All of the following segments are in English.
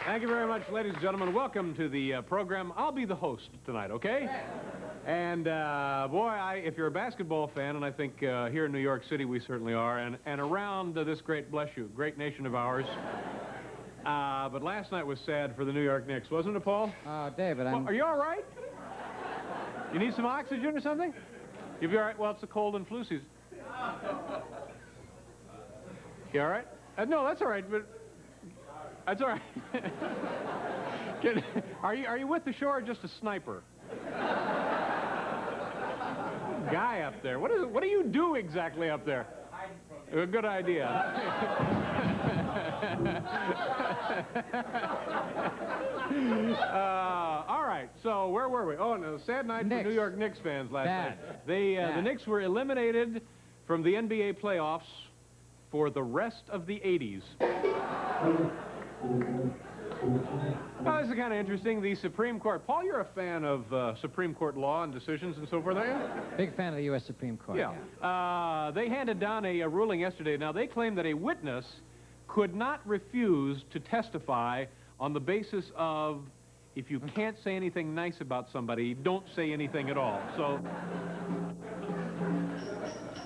Thank you very much, ladies and gentlemen. Welcome to the program. I'll be the host tonight, okay? And, boy, if you're a basketball fan, and I think here in New York City we certainly are, and around this great, bless you, great nation of ours. But last night was sad for the New York Knicks, wasn't it, Paul? David, Well, are you all right? You need some oxygen or something? You'll be all right? Well, it's the cold and flu season. You all right? No, that's all right, but... That's all right. Are you with the show or just a sniper? Guy up there. What do you do exactly up there? A good idea. All right. So where were we? Oh, no, sad night for New York Knicks fans last night. The Knicks were eliminated from the NBA playoffs for the rest of the 80s. Well, this is kind of interesting. The Supreme Court. Paul, you're a fan of Supreme Court law and decisions and so forth, are you? Big fan of the U.S. Supreme Court. Yeah. They handed down a ruling yesterday. Now, they claim that a witness could not refuse to testify on the basis of if you can't say anything nice about somebody, don't say anything at all. So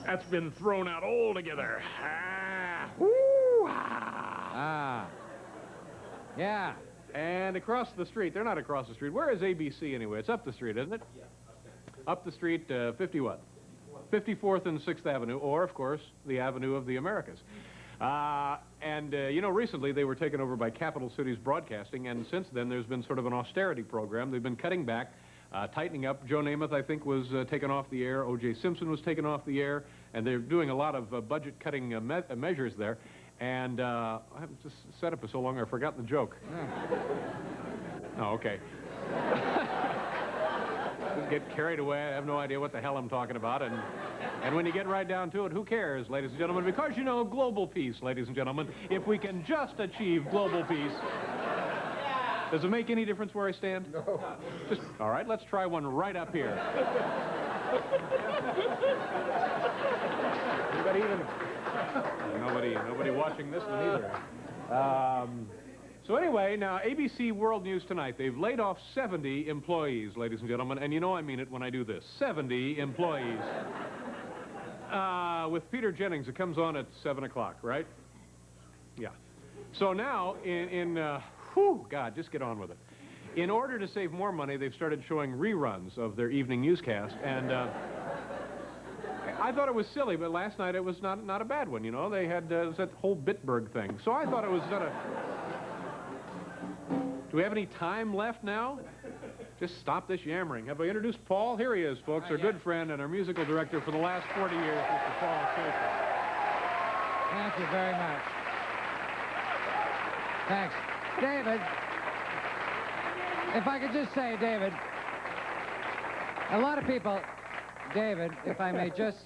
that's been thrown out altogether. Yeah. And across the street, they're not across the street. Where is ABC anyway? It's up the street, isn't it? Yeah. Up the street, 50 what? 54th and 6th Avenue, or, of course, the Avenue of the Americas. You know, recently they were taken over by Capital Cities Broadcasting, and since then there's been sort of an austerity program. They've been cutting back, tightening up. Joe Namath, I think, was taken off the air. O.J. Simpson was taken off the air, and they're doing a lot of budget-cutting measures there. And I haven't just set up for so long, I've forgotten the joke. Oh, okay. Just get carried away. I have no idea what the hell I'm talking about. And when you get right down to it, who cares, ladies and gentlemen? Because, you know, global peace, ladies and gentlemen. If we can just achieve global peace. Does it make any difference where I stand? No. Just, all right, let's try one right up here. Anybody even... Nobody watching this one either. So anyway, now ABC World News Tonight. They've laid off 70 employees, ladies and gentlemen, and you know I mean it when I do this. 70 employees. With Peter Jennings, it comes on at 7 o'clock, right? Yeah. So now, whew, God, just get on with it. In order to save more money, they've started showing reruns of their evening newscast, and... I thought it was silly, but last night it was not a bad one, you know. They had that whole Bitburg thing. So I thought it was Do we have any time left now? Just stop this yammering. Have I introduced Paul? Here he is, folks, our good friend and our musical director for the last 40 years, Mr. Paul Schaefer. Thank you very much. Thanks. David, if I could just say, David, a lot of people... David, if I may just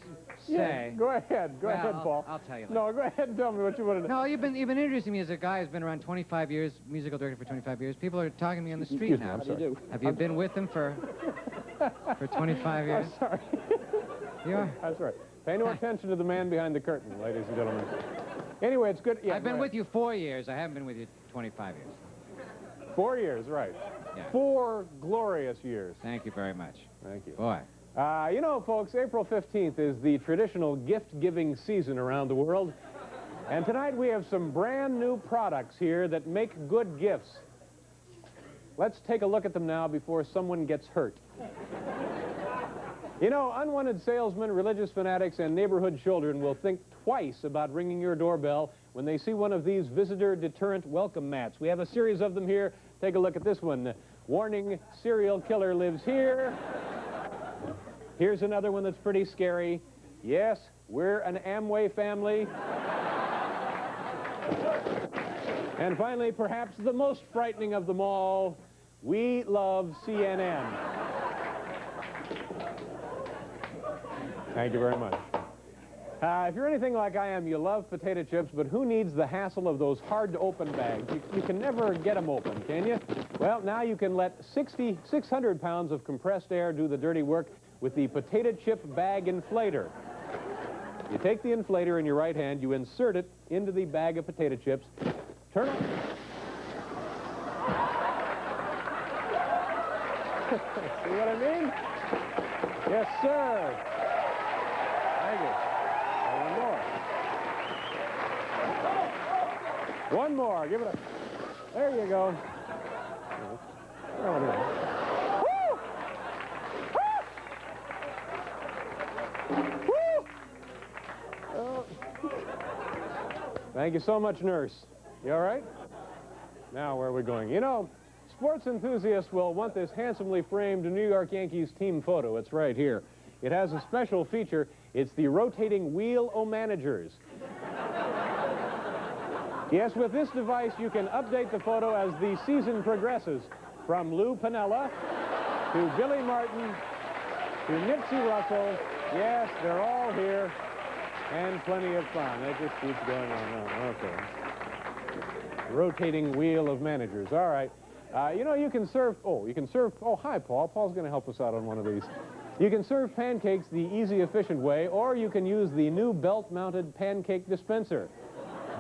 say... Yeah, go ahead. Go ahead, Paul. I'll tell you later. No, go ahead and tell me what you want to know. No, you've been introducing me as a guy who's been around 25 years, musical director for 25 years. People are talking to me on the street now. How do you do? Have you been with them for 25 years? I'm sorry. You are? That's right. Pay no attention to the man behind the curtain, ladies and gentlemen. Anyway, it's good. Yeah, I've been with you 4 years. I haven't been with you 25 years. 4 years, right. Yeah. 4 glorious years. Thank you very much. Thank you. Boy. You know, folks, April 15th is the traditional gift-giving season around the world. And tonight we have some brand new products here that make good gifts. Let's take a look at them now before someone gets hurt. You know, unwanted salesmen, religious fanatics, and neighborhood children will think twice about ringing your doorbell when they see one of these visitor deterrent welcome mats. We have a series of them here. Take a look at this one. Warning, serial killer lives here. Here's another one that's pretty scary. Yes, we're an Amway family. And finally, perhaps the most frightening of them all, we love CNN. Thank you very much. If you're anything like I am, you love potato chips, but who needs the hassle of those hard-to-open bags? You can never get them open, can you? Well, now you can let 600 pounds of compressed air do the dirty work with the potato chip bag inflator. You take the inflator in your right hand, you insert it into the bag of potato chips, turn on... See what I mean? Yes, sir. Thank you. One more. Give it a... There you go. Oh, no. Woo! Woo! Oh. Thank you so much, nurse. You all right? Now, where are we going? You know, sports enthusiasts will want this handsomely framed New York Yankees team photo. It's right here. It has a special feature. It's the rotating wheel o' managers. Yes, with this device, you can update the photo as the season progresses. From Lou Piniella to Billy Martin to Nipsey Russell. Yes, they're all here. And plenty of fun. It just keeps going on. Okay. Rotating wheel of managers. All right. You know, you can serve... Oh, hi, Paul. Paul's going to help us out on one of these. You can serve pancakes the easy, efficient way, or you can use the new belt-mounted pancake dispenser.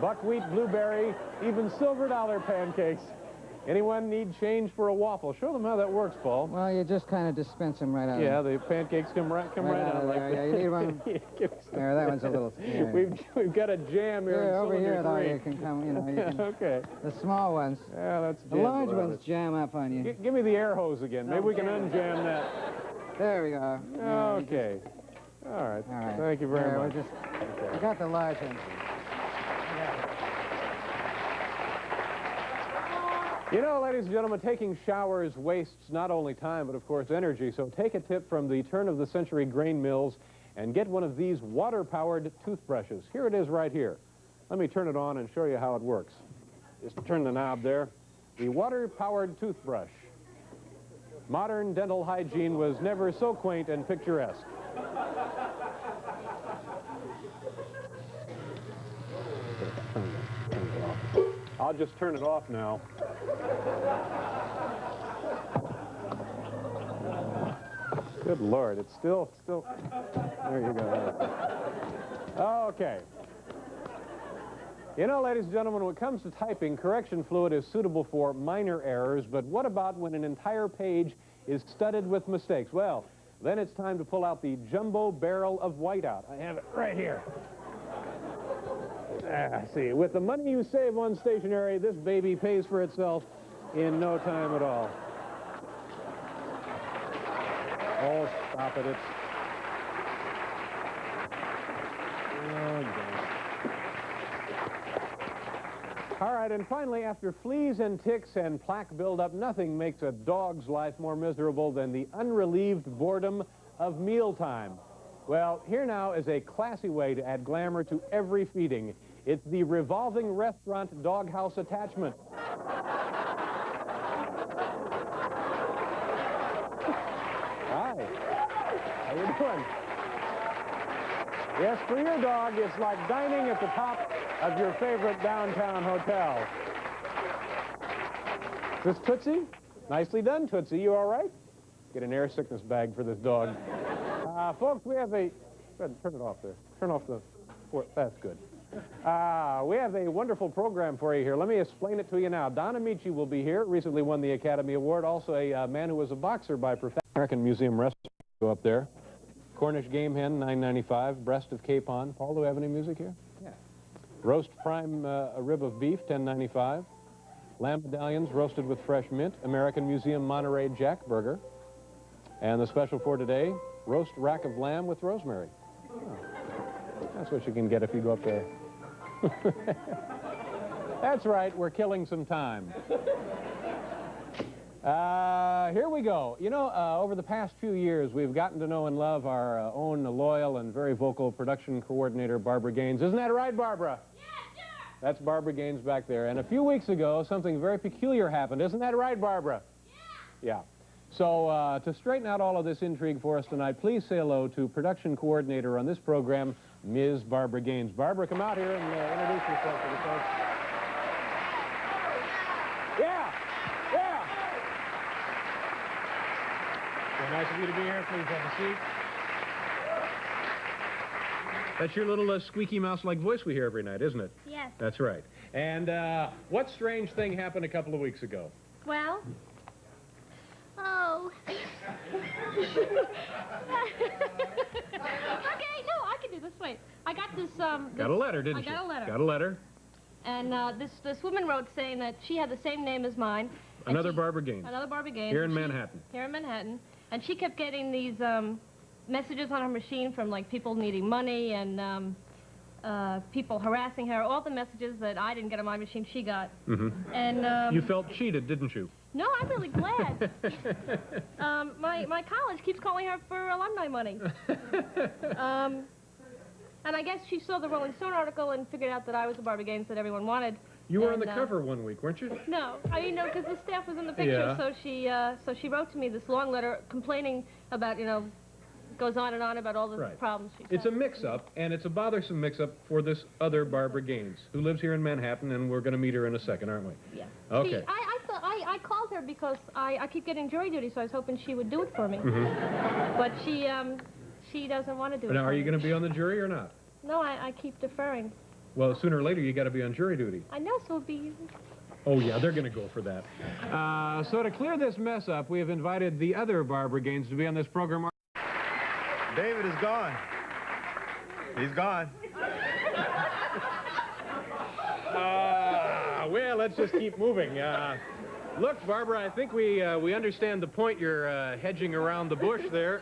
Buckwheat, blueberry, even silver dollar pancakes. Anyone need change for a waffle? Show them how that works, Paul. Well, you just kind of dispense them right out. Yeah, the pancakes come right out like that. Yeah, you need one. There, that one's a little... Yeah. We've got a jam here in over here, though, three. you can come, you know, you can... Okay. The small ones. Yeah, that's the large ones jam up on you. Give me the air hose again. Maybe we can unjam that. There we go. Okay. All right. Thank you very much. I got the large ones. You know, ladies and gentlemen, taking showers wastes not only time, but of course energy. So take a tip from the turn-of-the-century grain mills and get one of these water-powered toothbrushes. Here it is right here. Let me turn it on and show you how it works. Just turn the knob there. The water-powered toothbrush. Modern dental hygiene was never so quaint and picturesque. I'll just turn it off now. Good Lord, it's still... There you go. Okay. You know, ladies and gentlemen, when it comes to typing, correction fluid is suitable for minor errors, but what about when an entire page is studded with mistakes? Well, then it's time to pull out the jumbo barrel of whiteout. I have it right here. See, with the money you save on stationery, this baby pays for itself in no time at all. Oh, stop it. It's... Oh, all right, and finally, after fleas and ticks and plaque buildup, nothing makes a dog's life more miserable than the unrelieved boredom of mealtime. Well, here now is a classy way to add glamour to every feeding. It's the revolving restaurant doghouse attachment. Hi. How you doing? Yes, for your dog, it's like dining at the top of your favorite downtown hotel. Is this Tootsie? Nicely done, Tootsie. You all right? Get an air sickness bag for this dog. Folks, we have a... Go ahead, turn it off there. Turn off the... That's good. We have a wonderful program for you here. Let me explain it to you now. Don Amici will be here. Recently won the Academy Award. Also a man who was a boxer by profession. American Museum restaurant. Go up there. Cornish game hen, $9.95. Breast of capon. Paul, do we have any music here? Yeah. Roast prime a rib of beef, $10.95. Lamb medallions roasted with fresh mint. American Museum Monterey Jack Burger. And the special for today, roast rack of lamb with rosemary. Oh. That's what you can get if you go up there. That's right, we're killing some time. Here we go. You know, over the past few years, we've gotten to know and love our own loyal and very vocal production coordinator, Barbara Gaines. Isn't that right, Barbara? Yes, sir. That's Barbara Gaines back there. And a few weeks ago, something very peculiar happened. Isn't that right, Barbara? Yeah. So, to straighten out all of this intrigue for us tonight, please say hello to production coordinator on this program, Ms. Barbara Gaines. Barbara, come out here and introduce yourself to the folks. Yeah! Yeah! Very nice of you to be here. Please have a seat. That's your little squeaky mouse-like voice we hear every night, isn't it? Yes. That's right. And what strange thing happened a couple of weeks ago? Well? Oh. Okay, no, I can do this. Wait. I got this, Got a letter, didn't you? I got a letter. Got a letter. And this woman wrote saying that she had the same name as mine. Another Barbara Gaines. Another Barbara Gaines. Here in Manhattan. Here in Manhattan. And she kept getting these messages on her machine from, like, people needing money and people harassing her. All the messages that I didn't get on my machine, she got. Mm-hmm. And you felt cheated, didn't you? no, I'm really glad. My college keeps calling her for alumni money. And I guess she saw the Rolling Stone article and figured out that I was the Barbara Gaines that everyone wanted. You were on the cover one week, weren't you? No, I mean, no, because the staff was in the picture, Yeah. so she wrote to me this long letter complaining about, you know, goes on and on about all the problems she's It's a mix-up, and it's a bothersome mix-up for this other Barbara Gaines, who lives here in Manhattan, and we're going to meet her in a second, aren't we? Yeah. Okay. See, I called her because I keep getting jury duty, so I was hoping she would do it for me. Mm-hmm. But she doesn't want to do it Now, for are you me. going to be on the jury or not? No, I keep deferring. Well, sooner or later, you got to be on jury duty. I know, so it'll be... Oh, yeah, they're going to go for that. So to clear this mess up, we have invited the other Barbara Gaines to be on this program. David is gone. He's gone. Well, let's just keep moving. Look, Barbara, I think we understand the point you're hedging around the bush there.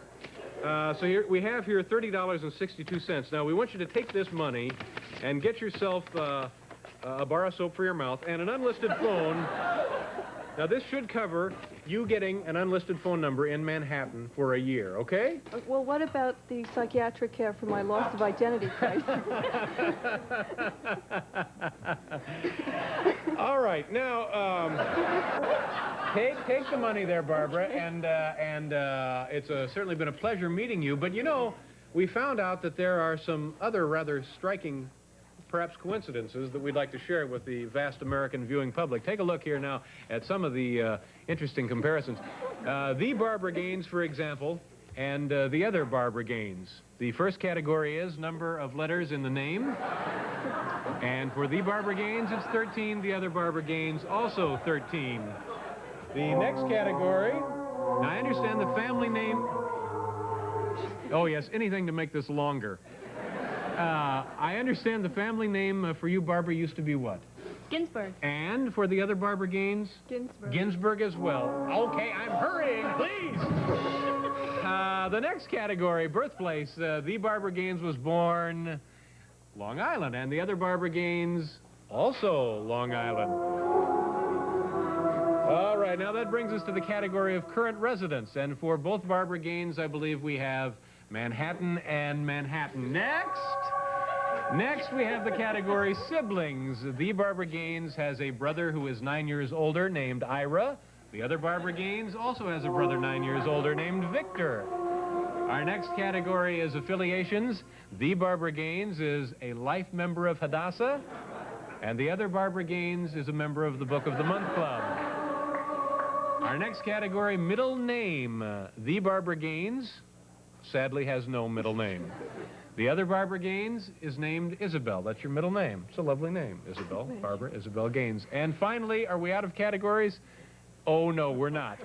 So here we have here $30.62. Now, we want you to take this money and get yourself a bar of soap for your mouth and an unlisted phone. Now, this should cover you getting an unlisted phone number in Manhattan for a year, okay? Well, what about the psychiatric care for my loss of identity crisis? All right, now, take the money there, Barbara, and it's certainly been a pleasure meeting you, but, you know, we found out that there are some other rather striking perhaps coincidences that we'd like to share with the vast American viewing public. Take a look here now at some of the interesting comparisons. The Barbara Gaines, for example, and the other Barbara Gaines. The first category is number of letters in the name. And for the Barbara Gaines, it's 13. The other Barbara Gaines, also 13. The next category, now I understand the family name. Oh, yes, anything to make this longer. I understand the family name for you, Barbara, used to be what? Ginsburg. And for the other Barbara Gaines? Ginsburg. Ginsburg as well. Okay, I'm hurrying, please. The next category, birthplace. The Barbara Gaines was born Long Island, and the other Barbara Gaines, also Long Island. All right, now that brings us to the category of current residence, and for both Barbara Gaines, I believe we have Manhattan and Manhattan. Next, we have the category siblings. The Barbara Gaines has a brother who is 9 years older named Ira. The other Barbara Gaines also has a brother 9 years older named Victor. Our next category is affiliations. The Barbara Gaines is a life member of Hadassah, and the other Barbara Gaines is a member of the Book of the Month Club. Our next category, middle name. The Barbara Gaines sadly has no middle name. The other Barbara Gaines is named Isabel. That's your middle name. It's a lovely name, Isabel. Barbara Isabel Gaines. And finally, are we out of categories? Oh, no, we're not.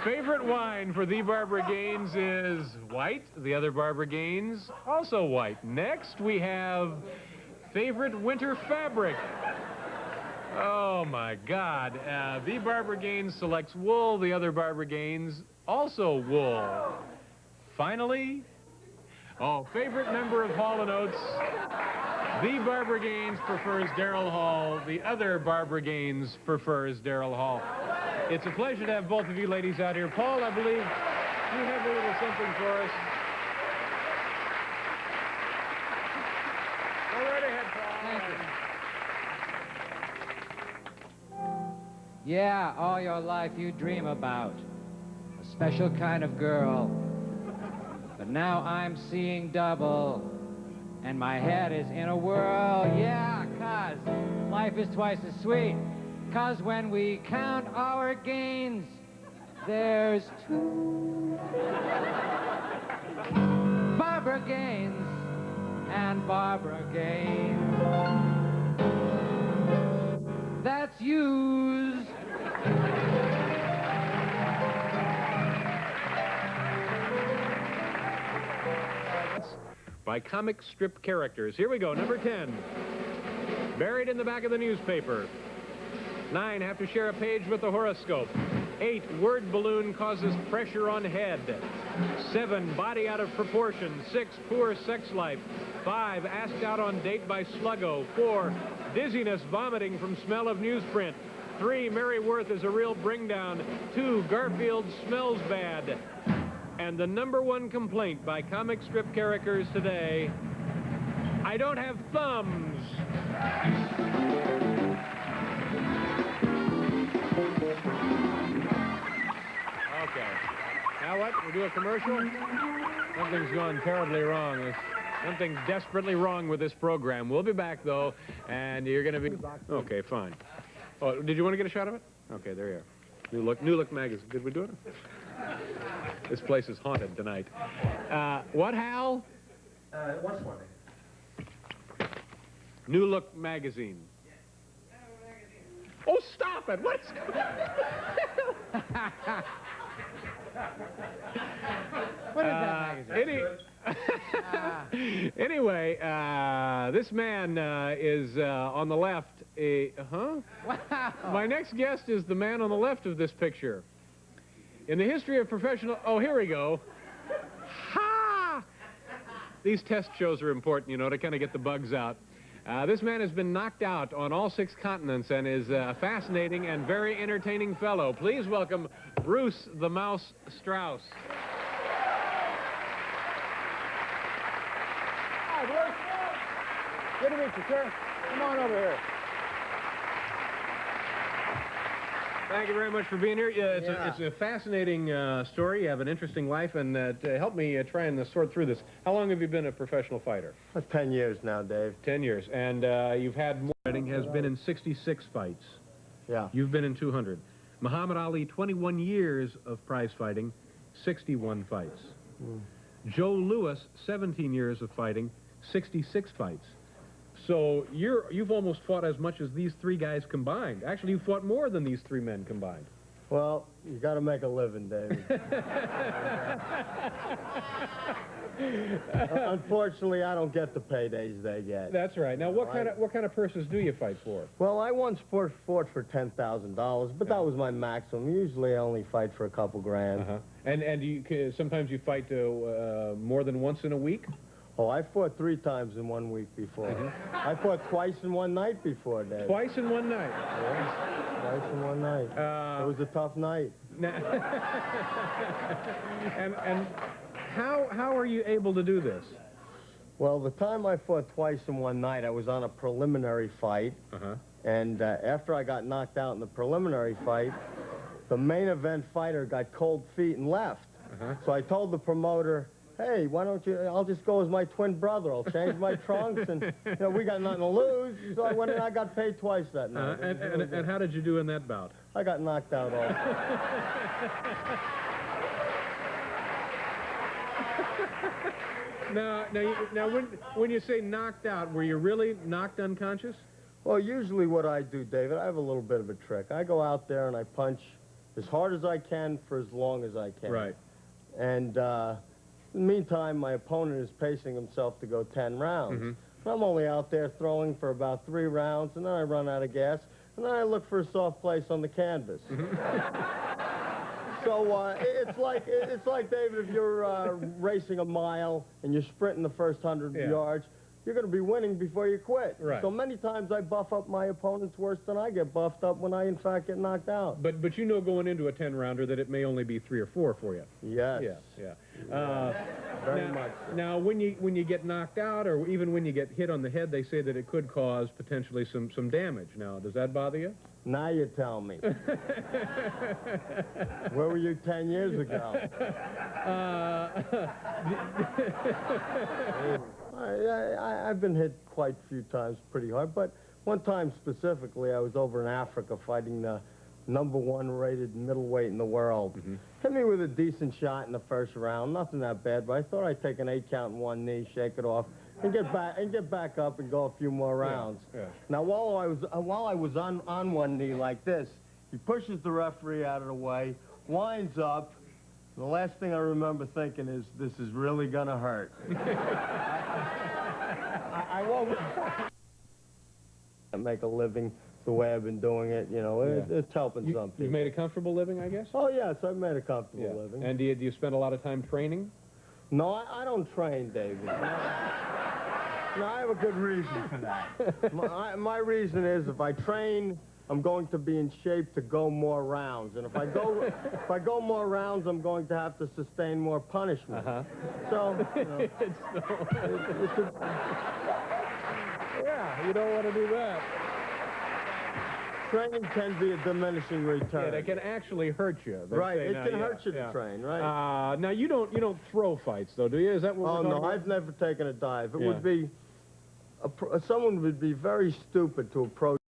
Favorite wine for the Barbara Gaines is white. The other Barbara Gaines, also white. Next, we have favorite winter fabric. Oh, my God. The Barbara Gaines selects wool. The other Barbara Gaines, also wool. Finally, favorite member of Hall & Oates. The Barbara Gaines prefers Darrell Hall. The other Barbara Gaines prefers Darrell Hall. It's a pleasure to have both of you ladies out here. Paul, I believe you have a little something for us. Go right ahead, Paul. Thank you. Yeah, all your life you dream about a special kind of girl. But now I'm seeing double, and my head is in a whirl. Yeah, 'cause life is twice as sweet. 'Cause when we count our gains, there's two. Barbara Gaines and Barbara Gaines. That's yous. By comic strip characters. Here we go, number 10. Buried in the back of the newspaper. 9, have to share a page with the horoscope. 8, word balloon causes pressure on head. 7, body out of proportion. 6, poor sex life. 5, asked out on date by Sluggo. 4, dizziness, vomiting from smell of newsprint. 3, Mary Worth is a real bring down. 2, Garfield smells bad. And the number 1 complaint by comic strip characters today, I don't have thumbs. Okay. Now what? We do a commercial? Something's gone terribly wrong. Something's desperately wrong with this program. We'll be back, though, and you're going to be... Okay, fine. Oh, did you want to get a shot of it? Okay, there you are. New Look magazine. Did we do it? This place is haunted tonight. What, Hal? What's one? New Look magazine. Oh, stop it! What's... What is that magazine? Anyway, this man is on the left. Wow. My next guest is the man on the left of this picture. In the history of professional... Oh, here we go. Ha! These test shows are important, you know, to kind of get the bugs out. This man has been knocked out on all 6 continents and is a fascinating and very entertaining fellow. Please welcome Bruce the Mouse Strauss. Hi, Bruce. Good to meet you, sir. Come on over here. Thank you very much for being here. It's a fascinating story. You have an interesting life, and help me try and sort through this. How long have you been a professional fighter? 10 years now, Dave. 10 years. And you've had more fighting, has been in 66 fights. Yeah. You've been in 200. Muhammad Ali, 21 years of prize fighting, 61 fights. Joe Louis, 17 years of fighting, 66 fights. So you've almost fought as much as these 3 guys combined. Actually, you've fought more than these 3 men combined. Well, you got to make a living, Dave. Unfortunately, I don't get the paydays they get. That's right. Now, what kind of purses do you fight for? Well, I once fought for $10,000, but that was my maximum. Usually, I only fight for a couple grand. And sometimes you fight more than once in a week? Oh, I fought 3 times in 1 week before. I fought twice in 1 night before, Dave. Twice in 1 night? Yes, twice in 1 night. It was a tough night. And how are you able to do this? Well, the time I fought twice in 1 night, I was on a preliminary fight. And after I got knocked out in the preliminary fight, the main event fighter got cold feet and left. So I told the promoter, hey, why don't you, I'll just go as my twin brother. I'll change my trunks, and, you know, we got nothing to lose. So I went and I got paid twice that night. And how did you do in that bout? I got knocked out also. Now, when you say knocked out, were you really knocked unconscious? Well, usually what I do, David, I have a little bit of a trick. I go out there and I punch as hard as I can for as long as I can. Right. And in the meantime, my opponent is pacing himself to go 10 rounds. I'm only out there throwing for about 3 rounds, and then I run out of gas, and then I look for a soft place on the canvas. So it's like, David, if you're racing a mile and you're sprinting the first 100 yards, you're going to be winning before you quit. Right. So many times I buff up my opponents worse than I get buffed up when I, in fact, get knocked out. But you know going into a 10-rounder that it may only be 3 or 4 for you. Yes. Yeah. Very much so. Now, when you get knocked out, or even when you get hit on the head, they say that it could cause potentially some damage. Now, does that bother you? Now you tell me. Where were you 10 years ago? I've been hit quite a few times pretty hard, but one time specifically, I was over in Africa fighting the #1 rated middleweight in the world. Hit me with a decent shot in the first round, nothing that bad, but I thought I'd take an 8 count in one knee, shake it off, and get back up and go a few more rounds. Yeah. Now, while I was on one knee like this, he pushes the referee out of the way, winds up. The last thing I remember thinking is, this is really gonna hurt. I won't make a living the way I've been doing it. You know, it's helping some people. You've made a comfortable living, I guess? Oh yes, I've made a comfortable living. And do you spend a lot of time training? No, I don't train, David. No, I have a good reason for that. My reason is, if I train, I'm going to be in shape to go more rounds, and if I go more rounds, I'm going to have to sustain more punishment. So, you know, yeah, you don't want to do that. Training can be a diminishing return. Yeah, it can actually hurt you. Right, it can hurt you to train, right? Now you don't throw fights though, do you? Is that what we're talking about? I've never taken a dive. It would be someone would be very stupid to approach